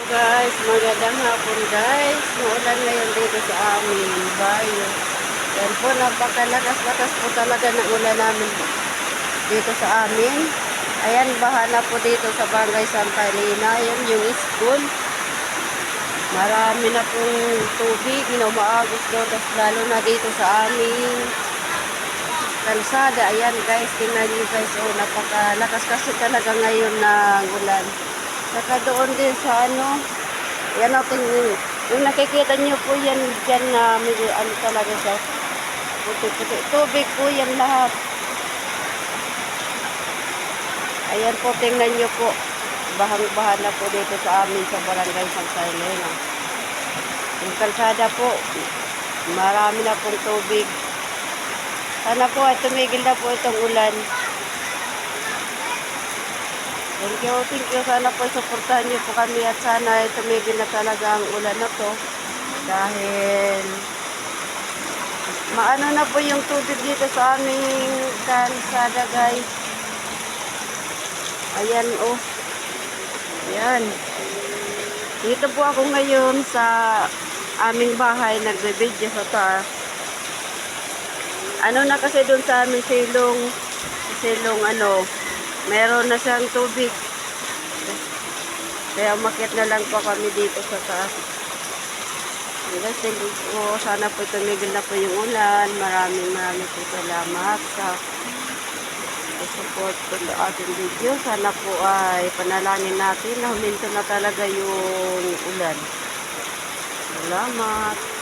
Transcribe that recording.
Guys, magandang hapon guys. Maulan ngayon dito sa amin bayo. Yan po, napakalakas-lakas po talaga ng ulan namin dito sa amin. Ayan, bahala po dito sa Barangay Santa Elena. Yan yung school. Marami na pong tubig na umaagos doon. Tapos lalo na dito sa amin kalsada. Ayan guys, tingnan nyo guys. Oh, napakalakas kasi talaga ngayon ng ulan. Saka doon din sa ano, yan natin yung nakikita nyo po yan dyan na may ano talaga siya. Puti-puti. Tubig po yan lahat. Ayan po, tingnan nyo po. Bahang-bahan na po dito sa amin sa Barangay Santa Elena. Yung kalsada po, marami na pong tubig. Sana po ay tumigil na po itong ulan. Thank you. Sana po suportahan niyo po kami at sana ay tumigil na talaga ang ulan na to. Dahil maano na po yung tubig dito sa aming kalsada guys. Ayan oh. Ayan. Dito po ako ngayon sa aming bahay nagbe-video sa taas. Ano na kasi doon sa aming silong ano, meron na siyang tubig. Kaya umakyat na lang po kami dito sa taas. Sana po tumigil na po yung ulan. Maraming po salamat sa support po sa ating video. Sana po ay panalangin natin na huminto na talaga yung ulan. Salamat.